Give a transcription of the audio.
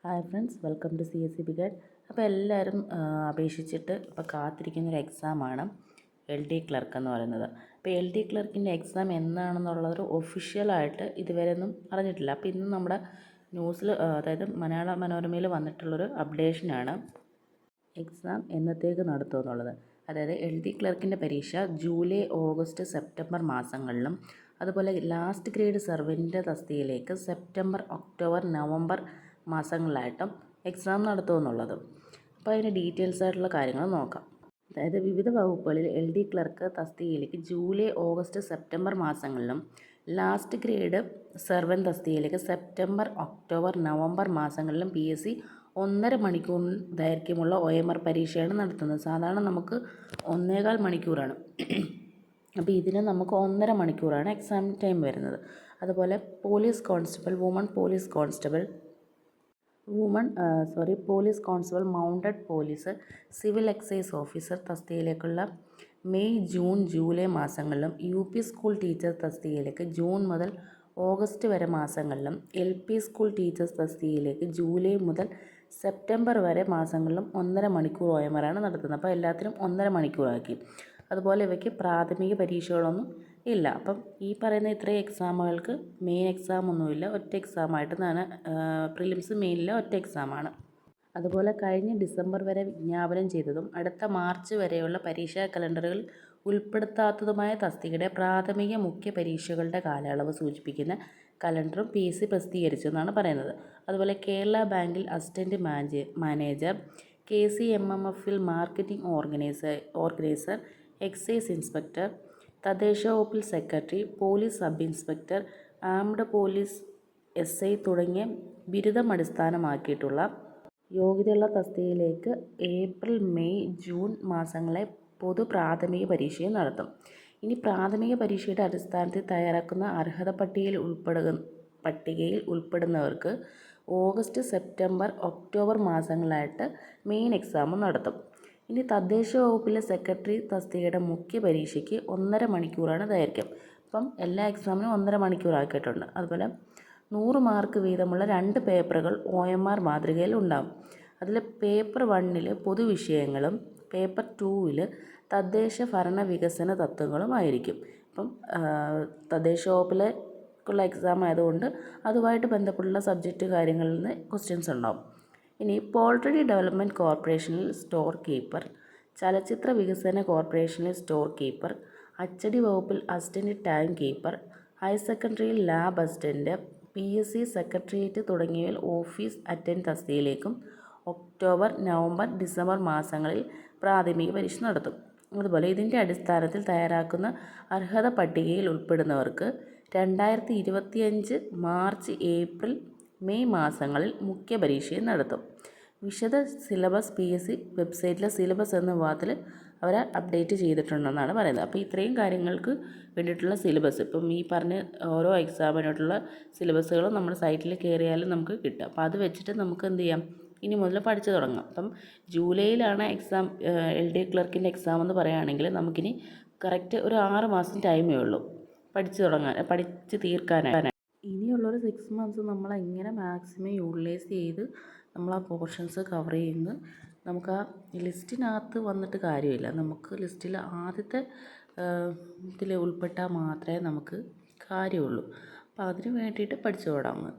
Hi friends, welcome to CSCB guide. അപ്പോൾ എല്ലാവരും അപേക്ഷിച്ചിട്ട് ഇപ്പോൾ കാത്തിരിക്കുന്നൊരു എക്സാമാണ് LD ക്ലർക്ക് എന്ന് പറയുന്നത്. അപ്പോൾ LD ക്ലർക്കിൻ്റെ എക്സാം എന്നാണെന്നുള്ളതൊരു ഒഫീഷ്യലായിട്ട് ഇതുവരെ ഒന്നും അറിഞ്ഞിട്ടില്ല. അപ്പോൾ ഇന്ന് നമ്മുടെ ന്യൂസിൽ അതായത് മലയാള മനോരമയിൽ വന്നിട്ടുള്ളൊരു അപ്ഡേഷനാണ് എക്സാം എന്നത്തേക്ക് നടത്തുമെന്നുള്ളത്. അതായത് LD ക്ലർക്കിൻ്റെ പരീക്ഷ ജൂലൈ, ഓഗസ്റ്റ്, സെപ്റ്റംബർ മാസങ്ങളിലും അതുപോലെ ലാസ്റ്റ് ഗ്രേഡ് സർവൻറ്റിൻ്റെ തസ്തികയിലേക്ക് സെപ്റ്റംബർ, ഒക്ടോബർ, നവംബർ മാസങ്ങളിലായിട്ടും എക്സാം നടത്തുമെന്നുള്ളത്. അപ്പോൾ അതിൻ്റെ ഡീറ്റെയിൽസ് ആയിട്ടുള്ള കാര്യങ്ങൾ നോക്കാം. അതായത് വിവിധ വകുപ്പുകളിൽ LD ക്ലർക്ക് തസ്തികയിലേക്ക് ജൂലൈ, ഓഗസ്റ്റ്, സെപ്റ്റംബർ മാസങ്ങളിലും ലാസ്റ്റ് ഗ്രേഡ് സർവൻറ്റ് തസ്തികയിലേക്ക് സെപ്റ്റംബർ, ഒക്ടോബർ, നവംബർ മാസങ്ങളിലും PSC 1.5 മണിക്കൂർ ദൈർഘ്യമുള്ള OMR പരീക്ഷയാണ് നടത്തുന്നത്. സാധാരണ നമുക്ക് 1.25 മണിക്കൂറാണ്. അപ്പോൾ ഇതിന് നമുക്ക് 1.5 മണിക്കൂറാണ് എക്സാം ടൈം വരുന്നത്. അതുപോലെ police constable, police constable, mounted police, civil excise officer തസ്തികയിലേക്കുള്ള മെയ്, ജൂൺ, ജൂലൈ മാസങ്ങളിലും UP സ്കൂൾ ടീച്ചർ തസ്തികയിലേക്ക് ജൂൺ മുതൽ ഓഗസ്റ്റ് വരെ മാസങ്ങളിലും LP സ്കൂൾ ടീച്ചേഴ്സ് തസ്തികയിലേക്ക് ജൂലൈ മുതൽ സെപ്റ്റംബർ വരെ മാസങ്ങളിലും 1.5 മണിക്കൂർ OMR നടത്തുന്നത്. അപ്പോൾ എല്ലാത്തിനും 1.5 മണിക്കൂറാക്കി. അതുപോലെ ഇവയ്ക്ക് പ്രാഥമിക പരീക്ഷകളൊന്നും ഇല്ല. അപ്പം ഈ പറയുന്ന ഇത്രയും എക്സാമുകൾക്ക് മെയിൻ എക്സാം ഒന്നുമില്ല, ഒറ്റ എക്സാമായിട്ട് തന്നെ പ്രിലിംസ് മെയിനിലെ ഒറ്റ എക്സാമാണ്. അതുപോലെ കഴിഞ്ഞ ഡിസംബർ വരെ വിജ്ഞാപനം ചെയ്തതും അടുത്ത മാർച്ച് വരെയുള്ള പരീക്ഷാ കലണ്ടറുകൾ ഉൾപ്പെടുത്താത്തതുമായ തസ്തികയുടെ പ്രാഥമിക മുഖ്യ പരീക്ഷകളുടെ കാലയളവ് സൂചിപ്പിക്കുന്ന കലണ്ടറും PSC പ്രസിദ്ധീകരിച്ചെന്നാണ് പറയുന്നത്. അതുപോലെ കേരള ബാങ്കിൽ അസിസ്റ്റൻറ്റ് മാനേജർ, KCMMFൽ മാർക്കറ്റിംഗ് ഓർഗനൈസർ, എക്സൈസ് ഇൻസ്പെക്ടർ, തദ്ദേശ വകുപ്പിൽ secretary, police sub inspector, armed police SI തുടങ്ങിയ ബിരുദം അടിസ്ഥാനമാക്കിയിട്ടുള്ള യോഗ്യതയുള്ള തസ്തികയിലേക്ക് ഏപ്രിൽ, മെയ്, ജൂൺ മാസങ്ങളെ പൊതു പ്രാഥമിക പരീക്ഷയും നടത്തും. ഇനി പ്രാഥമിക പരീക്ഷയുടെ അടിസ്ഥാനത്തിൽ തയ്യാറാക്കുന്ന അർഹത പട്ടികയിൽ ഉൾപ്പെടുന്നവർക്ക് ഓഗസ്റ്റ്, സെപ്റ്റംബർ, ഒക്ടോബർ മാസങ്ങളായിട്ട് മെയിൻ എക്സാം നടത്തും. ഇനി തദ്ദേശ വകുപ്പിലെ സെക്രട്ടറി തസ്തികയുടെ മുഖ്യ പരീക്ഷയ്ക്ക് 1.5 മണിക്കൂറാണ് ദൈർഘ്യം. അപ്പം എല്ലാ എക്സാമിനും 1.5 മണിക്കൂറാക്കിയിട്ടുണ്ട്. അതുപോലെ 100 മാർക്ക് വീതമുള്ള 2 പേപ്പറുകൾ OMR മാതൃകയിൽ ഉണ്ടാകും. അതിൽ പേപ്പർ 1 പൊതുവിഷയങ്ങളും പേപ്പർ 2 തദ്ദേശ ഭരണ വികസന തത്വങ്ങളുമായിരിക്കും. അപ്പം തദ്ദേശ വകുപ്പിലേക്കുള്ള എക്സാം ആയതുകൊണ്ട് അതുമായിട്ട് ബന്ധപ്പെട്ടുള്ള സബ്ജക്റ്റ് കാര്യങ്ങളിൽ നിന്ന് ക്വസ്റ്റ്യൻസ് ഉണ്ടാകും. ഇനി പോൾട്രി ഡെവലപ്മെൻറ്റ് കോർപ്പറേഷനിൽ സ്റ്റോർ കീപ്പർ, ചലച്ചിത്ര വികസന കോർപ്പറേഷനിൽ സ്റ്റോർ കീപ്പർ, അച്ചടി വകുപ്പിൽ assistant time keeper, higher secondary lab assistant, PSC secretariat തുടങ്ങിയവയിൽ ഓഫീസ് അറ്റൻഡൻറ്റ് തസ്തികയിലേക്കും ഒക്ടോബർ, നവംബർ, ഡിസംബർ മാസങ്ങളിൽ പ്രാഥമിക പരീക്ഷ നടത്തും. അതുപോലെ ഇതിൻ്റെ അടിസ്ഥാനത്തിൽ തയ്യാറാക്കുന്ന അർഹത പട്ടികയിൽ ഉൾപ്പെടുന്നവർക്ക് 2025 മാർച്ച്, ഏപ്രിൽ, മെയ് മാസങ്ങളിൽ മുഖ്യ പരീക്ഷയും നടത്തും. വിശദ സിലബസ് PSC വെബ്സൈറ്റിലെ സിലബസ് എന്ന വിഭാഗത്തിൽ അവർ അപ്ഡേറ്റ് ചെയ്തിട്ടുണ്ടെന്നാണ് പറയുന്നത്. അപ്പോൾ ഇത്രയും കാര്യങ്ങൾക്ക് വേണ്ടിയിട്ടുള്ള സിലബസ് ഇപ്പം ഈ പറഞ്ഞ ഓരോ എക്സാമിനായിട്ടുള്ള സിലബസുകളും നമ്മുടെ സൈറ്റിൽ കയറിയാലും നമുക്ക് കിട്ടും. അപ്പോൾ അത് വെച്ചിട്ട് നമുക്ക് എന്ത് ചെയ്യാം, ഇനി മുതൽ പഠിച്ചു തുടങ്ങാം. അപ്പം ജൂലൈയിലാണ് എക്സാം, LD ക്ലർക്കിൻ്റെ എക്സാം എന്ന് പറയുകയാണെങ്കിൽ നമുക്കിനി കറക്റ്റ് ഒരു 6 മാസം ടൈമേ ഉള്ളൂ പഠിച്ച് തീർക്കാനായിട്ട്. ഇനിയുള്ളൊരു 6 മന്ത്സ് നമ്മൾ എങ്ങനെ മാക്സിമം യൂട്ടിലൈസ് ചെയ്ത് നമ്മൾ ആ പോർഷൻസ് കവർ ചെയ്യുന്നത്. നമുക്ക് ആ ലിസ്റ്റിനകത്ത് വന്നിട്ട് കാര്യമില്ല, നമുക്ക് ലിസ്റ്റിൽ ആദ്യത്തെ ഇതിൽ ഉൾപ്പെട്ടാൽ മാത്രമേ നമുക്ക് കാര്യമുള്ളൂ. അപ്പോൾ അതിന് വേണ്ടിയിട്ട് പഠിച്ചു തുടങ്ങുക.